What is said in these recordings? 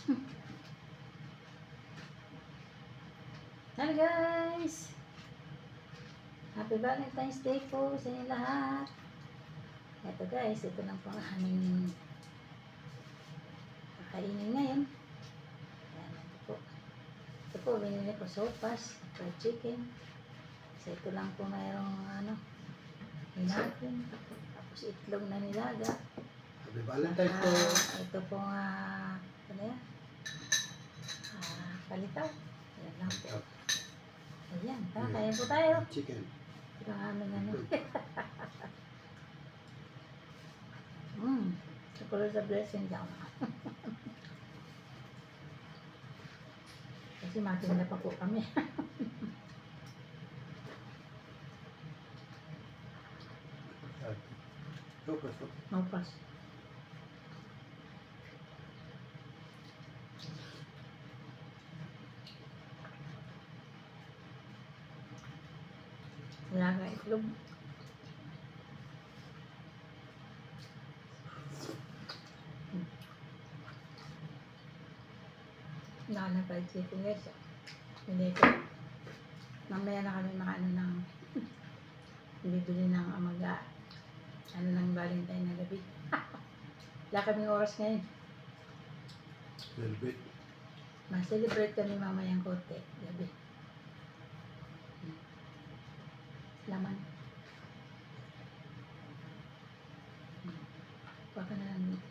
Hello guys! Happy Valentine's Day po sa inyo lahat. Ito guys, ito lang po ang aming kakainin ngayon. Ayan, ito po. Ito po, binili ko sopas, fried chicken. So ito lang po mayroong hinapin. Tapos itlog na nilaga. Happy Valentine's po. Ito po ano yan? Palitaw. Ayan lang po. Ayan, kaya po tayo. Chicken. Ito ang aming Chocolate sa blessing daw. Kasi matinda pa po kami. Maupas. Wala nga itlog. Wala na fried chicken guys. Hindi ko. Mamaya na kami ng bibili ng amaga. Ng Valentine na gabi. Wala kaming oras ngayon. Celebrate. Ma-celebrate kami mamayang konti. Gabi. Laman. Baka na lang dito.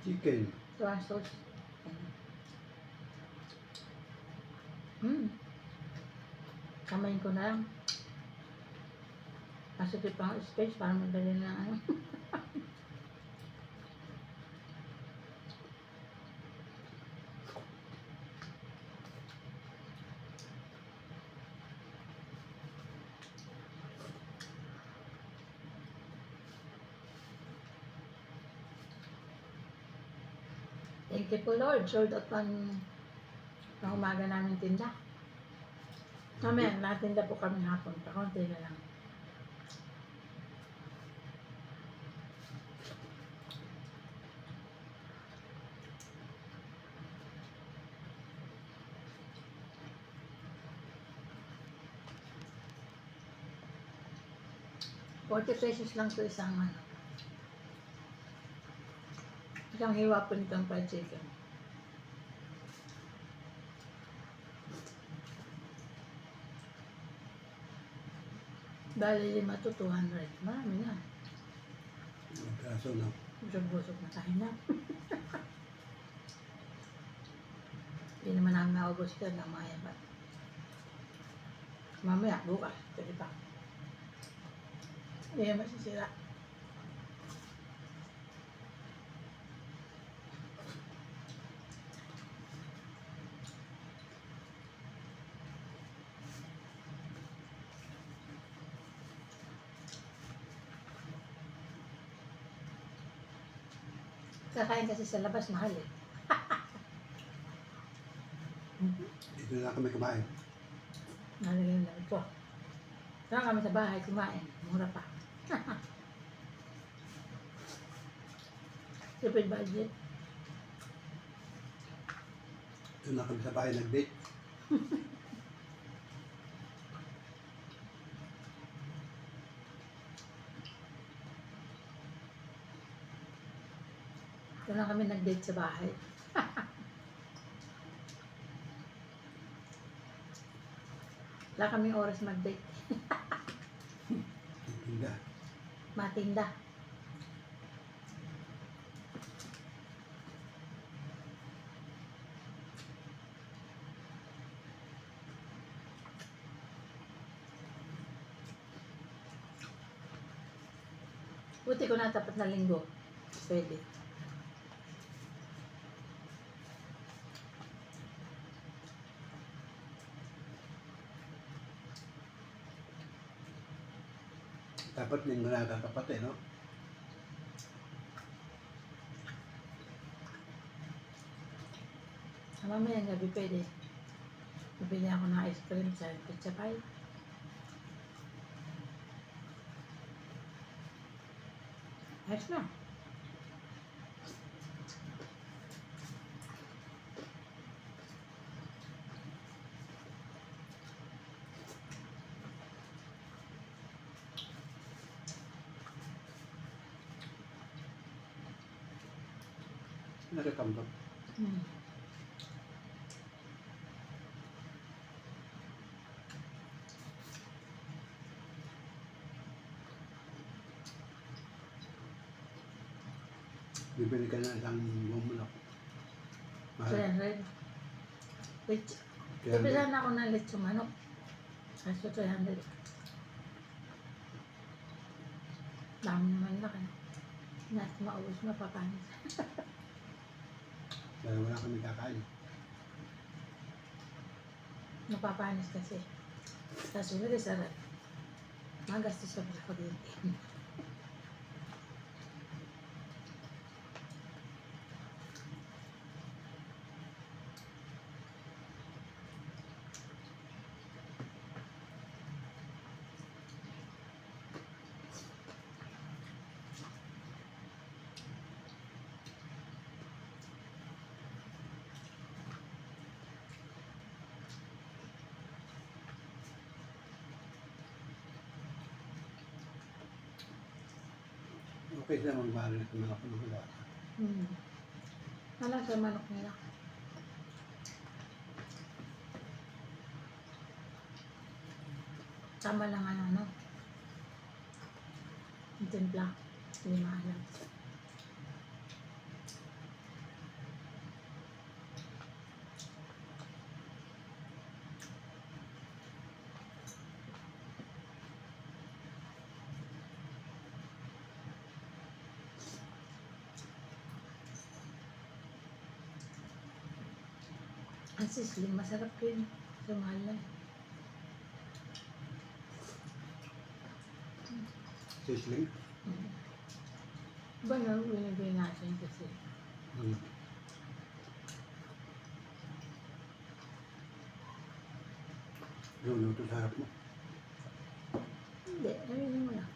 Chicken. Soy sauce. Kamayin ko na lang. Masukit pa ang space para magdali na Thank you po Lord. Sold out ng umaga namin tinda. Mamaya, natinda po kami hapon. Kakunti na lang. ₱40 lang to isang isang hiwa po nitong fried chicken. Bali 5 to 200. Marami na. Kaso na. Busog-busog na tayo na. Hindi naman namin maubos ito ng mga yabat. Mamaya, bukas. Pwede pa. Hindi naman masisira. Kakain kasi sa labas, mahal eh. Dito na kami kumain. Nalagyan na ito. Saan kami sa bahay kumain. Mura pa. Tipid budget. Dito na kami sa bahay nag-date. Ito lang kami nag-date sa bahay. Wala kaming oras mag-date. Tinda. Matinda. Buti ko na tapat na linggo. Pwede. Dapat yung nakakapat no? Mamayang gabi pwede. Bibili ako ng ice cream sa Pizza Pie. Ayos na. Nakita mo to. Hmm. Bibili ka na isang buong manok. Mahal. 300. Which, Kaya ibilan ako ng lechong manok. Kaso 300. Dami naman laki. Nat maubos mapapanis. dahil wala kami kakain. Mapapanis kasi. Kaso lagi sarap. Magastos ka pa sa kuryente. Okay sila mag-marinate ng manok ng wala. Hmm. Alam sa manok nila. Tama lang ano. Yung timpla. Hindi maalam. Ang sisling, masarap yun. Sumahal lang. Sisling. Ba na, binibigay natin kasi. Hmm. Luluto sa harap mo. Hindi, ayun mo lang.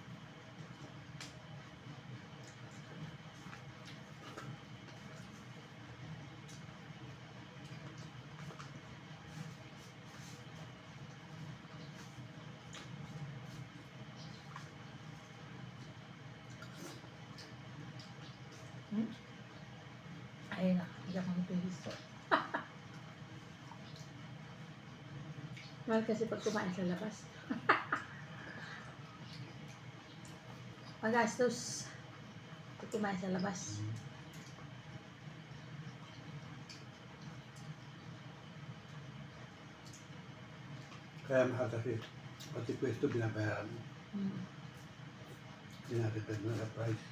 Hmm? Ayun na, hindi ako napihisto. Mahal kasi pag kumain sa labas. Magastos pag kumain sa labas. Kaya mahal kasi pati pwesto binabayaran mo. Hmm. Dinatipid mo sa price.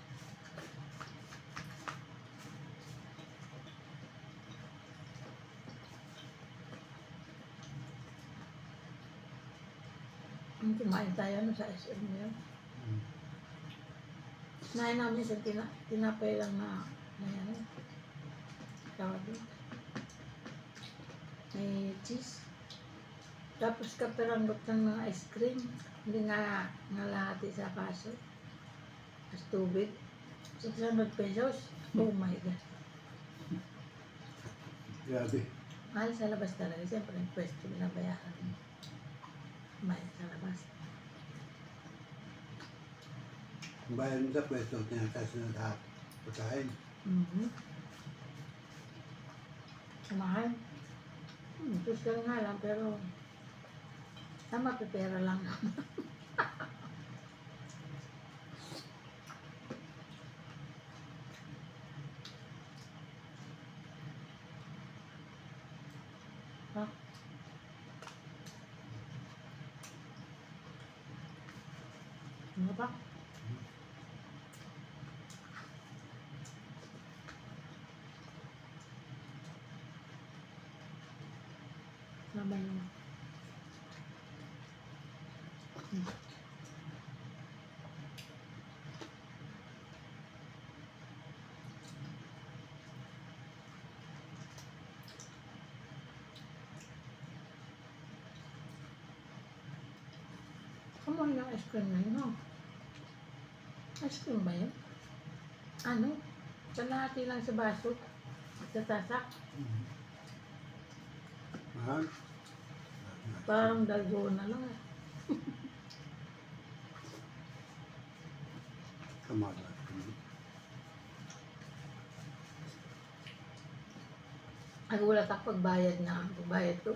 Kumain tayo ano, sa SM yun. Hmm. Nain namin sa tinapay lang na ano, tawag doon. May cheese. Tapos kaperanggot ng mga ice cream. Hindi nga nalahati sa kaso. Tapos tubig. 600 pesos. Oh my God. Grabe. Mahal sa labas talaga. Siyempre, yung pwesto binabayaran. Mahal sa labas. Ang bayan mo sa pwesto, tinataas na lahat. Pagkain. Mm-hmm. Mahal. Social nga lang, pero sama pipera lang. Ha? Ano ba? Sabay naman. Kamuha yung ice cream na yun, no? Ice cream ba yun? Ano? Kalahati lang sa baso. Sa tasak. Mahal. Parang dalgona lang eh. Kamala. Nagulat ako pagbayad na. Pagbayad ko,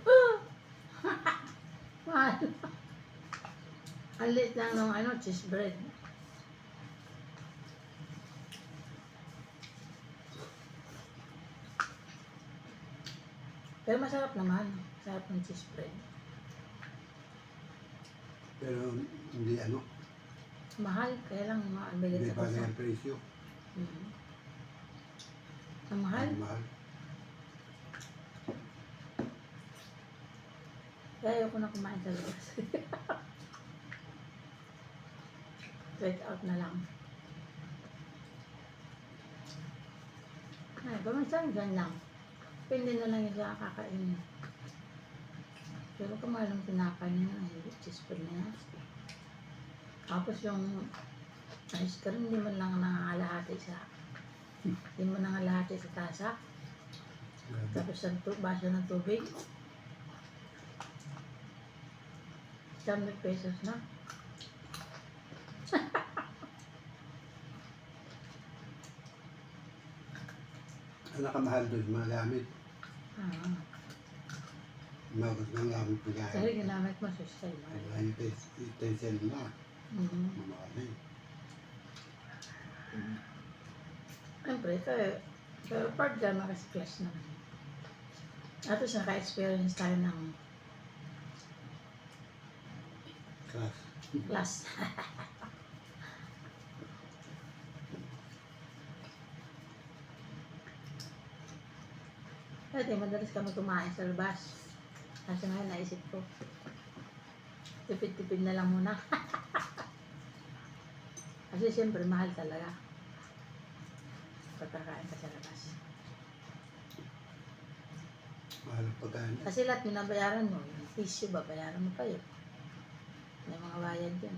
mahal. Ang liit lang ng cheese bread. Pero masarap naman. Masarap ng cheese bread. Pero hindi Mahal, kaya lang mabigat hindi sa bagay puso. ang presyo. Mm. Ang mahal. Ang mahal. Kaya ayoko na kumain sa labas. Straight out na lang. Ay, pamansan dyan lang. Pindi na lang yung sa kakainin. Pero kung mahal ang tinapay niya, ay cheese bread na yan. Tapos yung ice cream, hindi mo lang nangangalahati sa tasa. Grabe. Tapos ang baso ng tubig. 100 pesos na. Ang nakamahal doon, mga gamit. Ah, Magot ng gamit kasi pagkain. ginamit mo sa style. Ay, utensil na. Mm-hmm. Mamali. Siyempre, pero part dyan, makasiplas naman. At least naka-experience tayo ng Class. class. Dati, madalas kami kumain sa labas. Kasi ngayon, naisip ko, tipid-tipid na lang muna. Kasi siyempre, mahal talaga. Pagkakain ka sa labas. Mahal ang pagkain. Kasi lahat binabayaran mo. Yung tissue, babayaran mo pa yun. May mga bayad yun.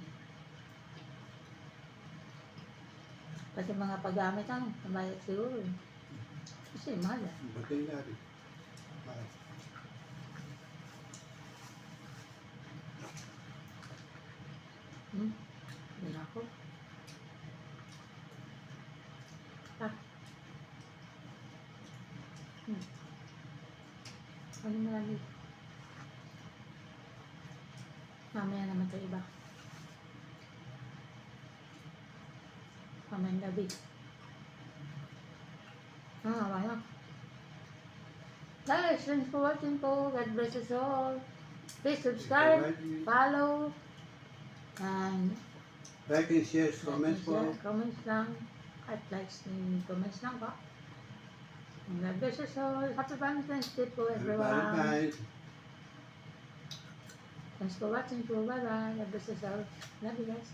Pati mga paggamit lang, nabayad siguro. Kasi mahal ah. Pati nga rin. Mahal. Hindi na ako. Ah. Ano marami? Mamaya naman ito iba. Mamayang gabi. Wala. Guys, thanks for watching po. God bless us all. Please subscribe, follow, and Like and share, comments po. comments lang. At likes and comments lang po. And God bless us all. Happy Valentine's Day po everyone. Bye. Thanks for watching po. Bye bye. God bless us all. Love you guys.